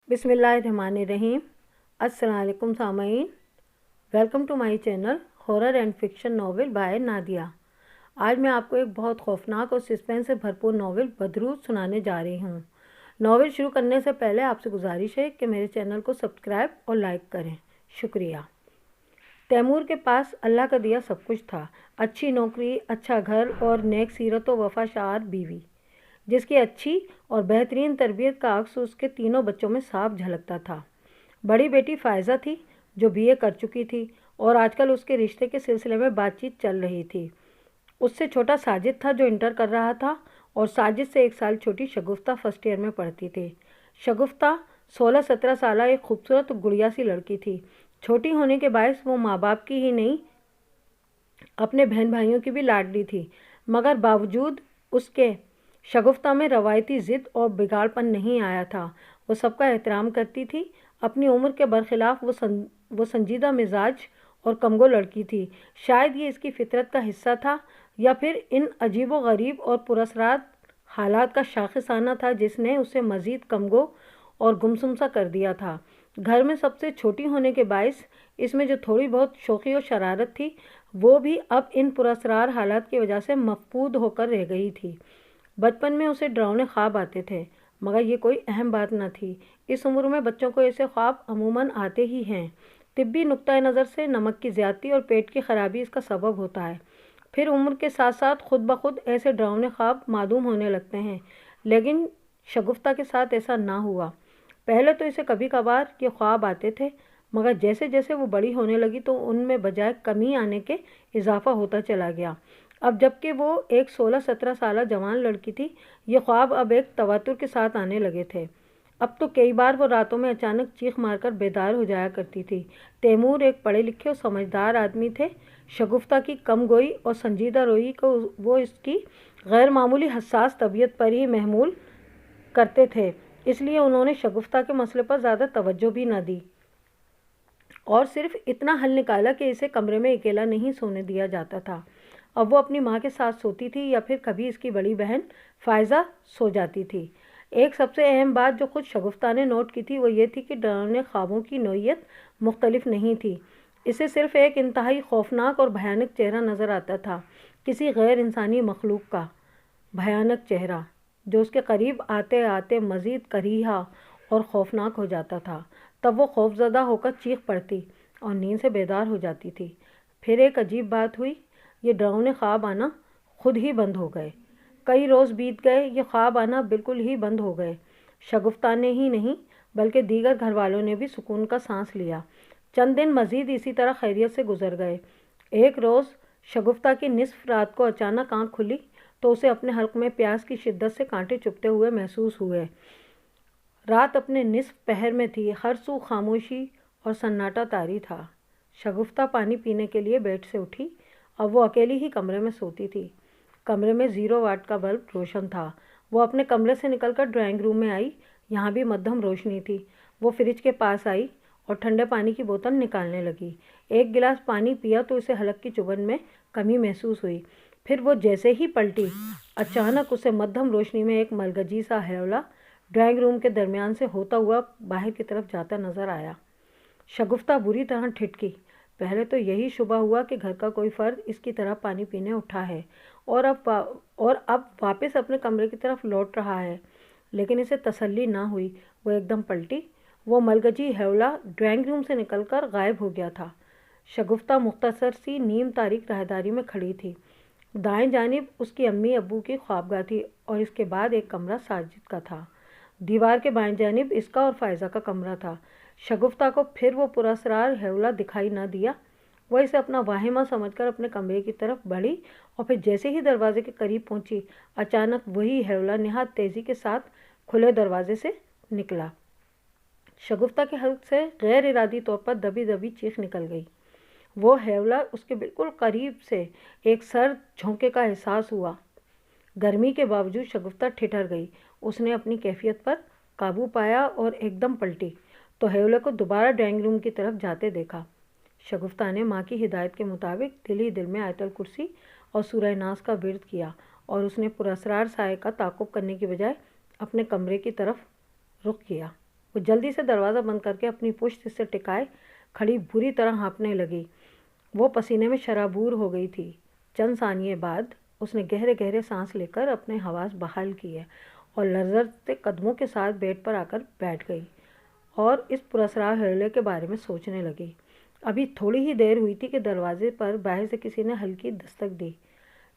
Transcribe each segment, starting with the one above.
बिस्मिल्लाहिर्रहमानिर्रहीम। अस्सलाम वालेकुम सामाईन, welcome to my channel horror and fiction novel by Nadia. आज मैं आपको एक बहुत खौफनाक और सस्पेंस से भरपूर नॉवेल बदरू सुनाने जा रही हूँ। नॉवेल शुरू करने से पहले आपसे गुजारिश है कि मेरे चैनल को सब्सक्राइब और लाइक करें, शुक्रिया। तैमूर के पास अल्लाह का दिया सब कुछ था, अच्छी नौकरी, अच्छा घर और नेक सीरत व वफाशार बीवी, जिसकी अच्छी और बेहतरीन तरबियत का अक्स उसके तीनों बच्चों में साफ झलकता था। बड़ी बेटी फ़ायज़ा थी जो बीए कर चुकी थी और आजकल उसके रिश्ते के सिलसिले में बातचीत चल रही थी। उससे छोटा साजिद था जो इंटर कर रहा था और साजिद से 1 साल छोटी शगुफ्ता फर्स्ट ईयर में पढ़ती थी। शगुफ्ता 16-17 साल एक खूबसूरत गुड़िया सी लड़की थी। छोटी होने के बायस वो माँ बाप की ही नहीं अपने बहन भाइयों की भी लाडली थी, मगर बावजूद उसके शगुफ्ता में रवायती ज़िद और बिगाड़पन नहीं आया था। वो सबका एहतराम करती थी। अपनी उम्र के बरखिलाफ़ वो संजीदा मिजाज और कमगो लड़की थी। शायद ये इसकी फितरत का हिस्सा था या फिर इन अजीबो गरीब और पुरअसरार हालात का शाखिसाना था जिसने उसे मज़ीद कमगो और गुमसुम सा कर दिया था। घर में सबसे छोटी होने के बायस इसमें जो थोड़ी बहुत शौक़ी और शरारत थी वो भी अब इन पुरअसरार हालात की वजह से मफकूद होकर रह गई थी। बचपन में उसे डरावने ख्वाब आते थे, मगर ये कोई अहम बात न थी। इस उम्र में बच्चों को ऐसे ख्वाब अमूमन आते ही हैं। तिब्बी नुक्ता नज़र से नमक की ज़्यादती और पेट की ख़राबी इसका सबब होता है। फिर उम्र के साथ साथ खुद ब खुद ऐसे डरावने ख्वाब मादूम होने लगते हैं, लेकिन शगुफ्ता के साथ ऐसा ना हुआ। पहले तो इसे कभी कभार ये ख्वाब आते थे, मगर जैसे जैसे वो बड़ी होने लगी तो उनमें बजाय कमी आने के इजाफा होता चला गया। अब जबकि वो एक 16-17 साल जवान लड़की थी, ये ख्वाब अब एक तवातुर के साथ आने लगे थे। अब तो कई बार वो रातों में अचानक चीख मारकर बेदार हो जाया करती थी। तैमूर एक पढ़े लिखे और समझदार आदमी थे। शगुफ्ता की कम गोई और संजीदा रोई को वो इसकी गैर मामूली हसास तबीयत पर ही महमूल करते थे, इसलिए उन्होंने शगुफ्ता के मसले पर ज़्यादा तवज्जो भी न दी और सिर्फ इतना हल निकाला कि इसे कमरे में अकेला नहीं सोने दिया जाता था। अब वो अपनी माँ के साथ सोती थी या फिर कभी इसकी बड़ी बहन फ़ायज़ा सो जाती थी। एक सबसे अहम बात जो खुद शगुफ्ता ने नोट की थी वो ये थी कि डरावने ख्वाबों की नौइयत मुख्तलिफ नहीं थी। इसे सिर्फ एक इंतहाई खौफनाक और भयानक चेहरा नज़र आता था, किसी गैर इंसानी मखलूक का भयानक चेहरा जो उसके करीब आते आते मज़ीद करीहा और खौफनाक हो जाता था। तब वो खौफज़दा होकर चीख पड़ती और नींद से बेदार हो जाती थी। फिर एक अजीब बात हुई, ये डरावने ख्वाब आना खुद ही बंद हो गए। कई रोज़ बीत गए, ये ख्वाब आना बिल्कुल ही बंद हो गए। शगुफ्ता ने ही नहीं बल्कि दीगर घर वालों ने भी सुकून का सांस लिया। चंद दिन मज़ीद इसी तरह खैरियत से गुजर गए। एक रोज़ शगुफ्ता की निसफ रात को अचानक आँख खुली तो उसे अपने हल्क में प्यास की शिद्दत से कांटे चुभते हुए महसूस हुए। रात अपने निसफ पहर में थी, हर सू खामोशी और सन्नाटा तारी था। शगुफ्ता पानी पीने के लिए बेड से उठी। अब वो अकेली ही कमरे में सोती थी। कमरे में 0 वाट का बल्ब रोशन था। वो अपने कमरे से निकलकर ड्राइंग रूम में आई, यहाँ भी मध्यम रोशनी थी। वो फ्रिज के पास आई और ठंडे पानी की बोतल निकालने लगी। एक गिलास पानी पिया तो उसे हलक की चुभन में कमी महसूस हुई। फिर वो जैसे ही पलटी, अचानक उसे मध्यम रोशनी में एक मलगजी सा हैवला ड्राइंग रूम के दरमियान से होता हुआ बाहर की तरफ जाता नज़र आया। शगुफ्ता बुरी तरह ठिठकी। पहले तो यही शुबा हुआ कि घर का कोई फ़र्द इसकी तरह पानी पीने उठा है और अब वापस अपने कमरे की तरफ लौट रहा है, लेकिन इसे तसल्ली ना हुई। वो एकदम पलटी। वो मलगजी हैवला ड्राइंग रूम से निकलकर गायब हो गया था। शगुफ्ता मुख्तसर सी नीम तारीक राहदारी में खड़ी थी। दाएं जानिब उसकी अम्मी अब्बू की ख्वाबगाह थी और इसके बाद एक कमरा साजिद का था। दीवार के बाएं जानिब इसका और फ़ायज़ा का कमरा था। शगुफ्ता को फिर वो पुरअसरार हैवला दिखाई न दिया। वह इसे अपना वाहिमा समझकर अपने कमरे की तरफ बढ़ी और फिर जैसे ही दरवाजे के करीब पहुंची, अचानक वही हैवला निहायत तेज़ी के साथ खुले दरवाजे से निकला। शगुफ्ता के हल्क से गैर इरादी तौर पर दबी दबी चीख निकल गई। वो हैवला उसके बिल्कुल करीब से एक सर्द झोंके का एहसास हुआ। गर्मी के बावजूद शगुफ्ता ठिठर गई। उसने अपनी कैफियत पर काबू पाया और एकदम पलटी तो हैवले को दोबारा ड्राइंग रूम की तरफ जाते देखा। शगुफ्ता ने माँ की हिदायत के मुताबिक दिल ही दिल में आयतल कुर्सी और सूरह नास का विर्द किया और उसने पुरअसरार साए का ताक़ुब करने की बजाय अपने कमरे की तरफ रुख किया। वो जल्दी से दरवाज़ा बंद करके अपनी पुश्त से टिकाए खड़ी बुरी तरह हाँफने लगी। वो पसीने में शराबूर हो गई थी। चंद सानिये बाद उसने गहरे गहरे सांस लेकर अपने हवास बहाल किए और लर्जते कदमों के साथ बेड पर आकर बैठ गई और इस पुरस्कार हरले के बारे में सोचने लगी। अभी थोड़ी ही देर हुई थी कि दरवाजे पर बाहर से किसी ने हल्की दस्तक दी।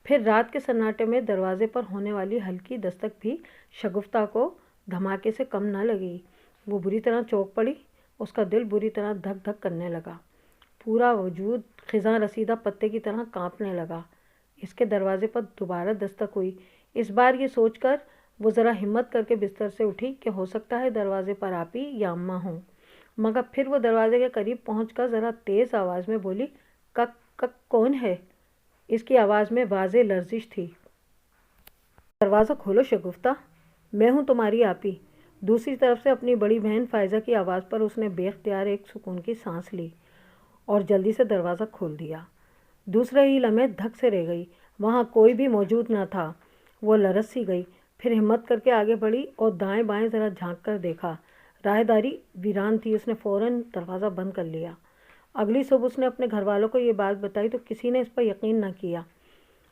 फिर रात के सन्नाटे में दरवाजे पर होने वाली हल्की दस्तक भी शगुफ्ता को धमाके से कम न लगी। वो बुरी तरह चौंक पड़ी। उसका दिल बुरी तरह धक धक करने लगा। पूरा वजूद खिज़ां रसीदा पत्ते की तरह कांपने लगा। इसके दरवाजे पर दोबारा दस्तक हुई। इस बार ये सोचकर वो ज़रा हिम्मत करके बिस्तर से उठी कि हो सकता है दरवाजे पर आपी या अम्मा हों। मगर फिर वो दरवाजे के करीब पहुंचकर ज़रा तेज़ आवाज़ में बोली, कक कक कौन है? इसकी आवाज़ में वाज़े लर्जिश थी। दरवाज़ा खोलो शगुफ्ता, मैं हूँ तुम्हारी आपी। दूसरी तरफ से अपनी बड़ी बहन फ़ायज़ा की आवाज़ पर उसने बेख्तियार एक सुकून की सांस ली और जल्दी से दरवाज़ा खोल दिया। दूसरे ही लम्हे धक से रह गई। वहाँ कोई भी मौजूद न था। वो लरस सी गई। फिर हिम्मत करके आगे बढ़ी और दाएं बाएं ज़रा झांक कर देखा। राहदारी वीरान थी। उसने फ़ौरन दरवाज़ा बंद कर लिया। अगली सुबह उसने अपने घर वालों को ये बात बताई तो किसी ने इस पर यकीन न किया।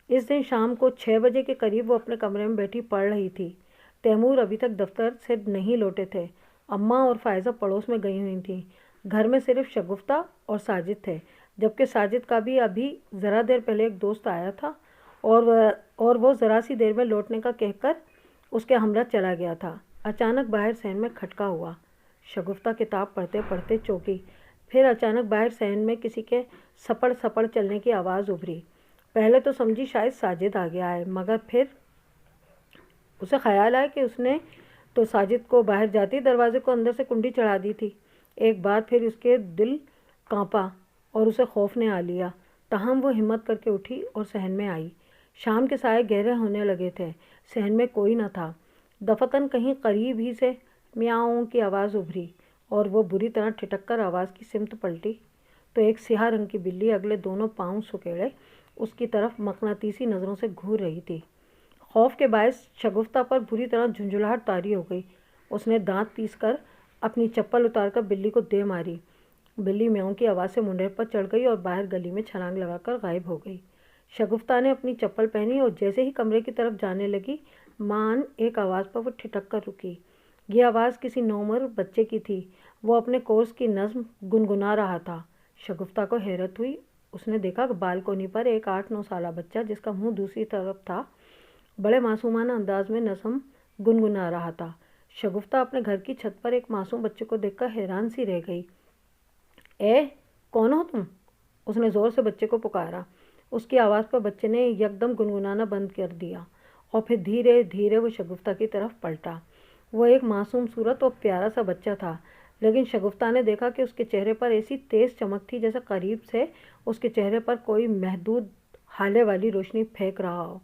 इस दिन शाम को 6 बजे के करीब वो अपने कमरे में बैठी पढ़ रही थी। तैमूर अभी तक दफ्तर से नहीं लौटे थे। अम्मा और फ़ायज़ा पड़ोस में गई हुई थीं। घर में सिर्फ शगुफ्ता और साजिद थे, जबकि साजिद का भी अभी ज़रा देर पहले एक दोस्त आया था और वो ज़रा सी देर में लौटने का कहकर उसके हमरा चला गया था। अचानक बाहर सहन में खटका हुआ। शगुफ्ता किताब पढ़ते पढ़ते चौंकी। फिर अचानक बाहर सहन में किसी के सपड़ सपड़ चलने की आवाज़ उभरी। पहले तो समझी शायद साजिद आ गया है, मगर फिर उसे ख्याल आया कि उसने तो साजिद को बाहर जाते दरवाजे को अंदर से कुंडी चढ़ा दी थी। एक बार फिर उसके दिल कांपा और उसे खौफ ने आ लिया। ताहम वो हिम्मत करके उठी और सहन में आई। शाम के साए गहरे होने लगे थे। सहन में कोई न था। दफतन कहीं करीब ही से म्याऊं की आवाज़ उभरी और वो बुरी तरह ठिठक कर आवाज़ की सिमत पलटी तो एक स्याह रंग की बिल्ली अगले दोनों पाँव सुकेड़े उसकी तरफ मकनातीसी नज़रों से घूर रही थी। खौफ के बायस शगुफ्ता पर बुरी तरह झुंझुलाहट तारी हो गई। उसने दांत पीसकर अपनी चप्पल उतारकर बिल्ली को दे मारी। बिल्ली म्याऊं की आवाज़ से मुंडेर पर चढ़ गई और बाहर गली में छलांग लगाकर गायब हो गई। शगुफ्ता ने अपनी चप्पल पहनी और जैसे ही कमरे की तरफ जाने लगी, मान एक आवाज़ पर वो ठिठक कर रुकी। यह आवाज़ किसी नौमर बच्चे की थी। वो अपने कोर्स की नज़्म गुनगुना रहा था। शगुफ्ता को हैरत हुई। उसने देखा कि बालकोनी पर एक 8-9 साला बच्चा, जिसका मुंह दूसरी तरफ था, बड़े मासूमाना अंदाज में नज़्म गुनगुना रहा था। शगुफ्ता अपने घर की छत पर एक मासूम बच्चे को देखकर हैरान सी रह गई। कौन हो तुम? उसने ज़ोर से बच्चे को पुकारा। उसकी आवाज़ पर बच्चे ने यकदम गुनगुनाना बंद कर दिया और फिर धीरे धीरे वो शगुफ्ता की तरफ पलटा। वो एक मासूम सूरत और प्यारा सा बच्चा था, लेकिन शगुफ्ता ने देखा कि उसके चेहरे पर ऐसी तेज़ चमक थी जैसे करीब से उसके चेहरे पर कोई महदूद हाले वाली रोशनी फेंक रहा हो।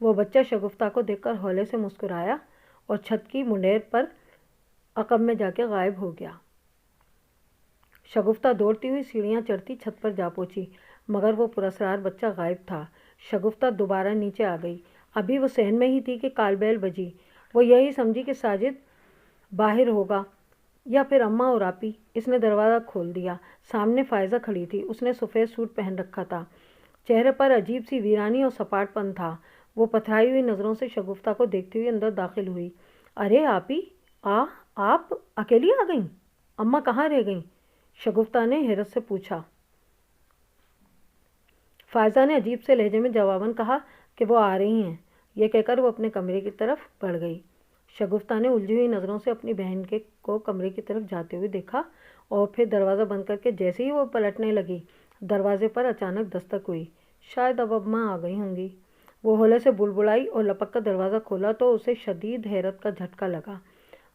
वो बच्चा शगुफ्ता को देखकर हौले से मुस्कुराया और छत की मुंडेर पर अकब में जाके गायब हो गया। शगुफ्ता दौड़ती हुई सीढ़ियाँ चढ़ती छत पर जा पहुँची, मगर वो पुरस्कार बच्चा गायब था। शगुफ्ता दोबारा नीचे आ गई। अभी वो सहन में ही थी कि कालबेल बजी। वो यही समझी कि साजिद बाहर होगा या फिर अम्मा और आपी। इसने दरवाज़ा खोल दिया। सामने फ़ायज़ा खड़ी थी। उसने सफ़ेद सूट पहन रखा था। चेहरे पर अजीब सी वीरानी और सपाटपन था। वो पथराई हुई नज़रों से शगुफ्ता को देखती हुई अंदर दाखिल हुई। अरे आपी, आप अकेली आ गईं? अम्मा कहाँ रह गईं? शगुफ्ता ने हैरत से पूछा। फ़ायज़ा ने अजीब से लहजे में जवाबन कहा कि वो आ रही हैं। यह कहकर वो अपने कमरे की तरफ बढ़ गई। शगुफ्ता ने उलझी हुई नज़रों से अपनी बहन को कमरे की तरफ जाते हुए देखा और फिर दरवाज़ा बंद करके जैसे ही वो पलटने लगी, दरवाजे पर अचानक दस्तक हुई। शायद अब अम्मा आ गई होंगी। वो हौले से बुड़बुड़ाई और लपक कर दरवाज़ा खोला तो उसे शदीद हैरत का झटका लगा।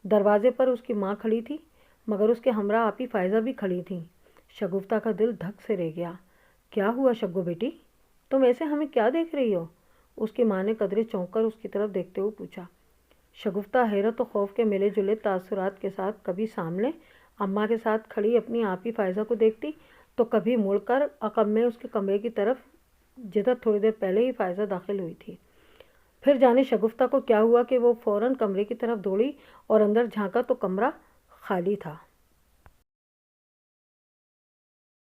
दरवाजे पर उसकी माँ खड़ी थी, मगर उसके हमरा आपी फ़ायज़ा भी खड़ी थी। शगुफ्ता का दिल धक से रह गया। क्या हुआ शग्गू बेटी, तुम ऐसे हमें क्या देख रही हो? उसकी माँ ने कदरे चौंक कर उसकी तरफ देखते हुए पूछा। शगुफ्ता हैरत और खौफ के मिले जुले तासुरात के साथ कभी सामने अम्मा के साथ खड़ी अपनी आपी फ़ायज़ा को देखती तो कभी मुड़कर अकब में उसके कमरे की तरफ, जिधर थोड़ी देर पहले ही फ़ायज़ा दाखिल हुई थी। फिर जाने शगुफ्ता को क्या हुआ कि वो फ़ौरन कमरे की तरफ दौड़ी और अंदर झांका तो कमरा خالی تھا۔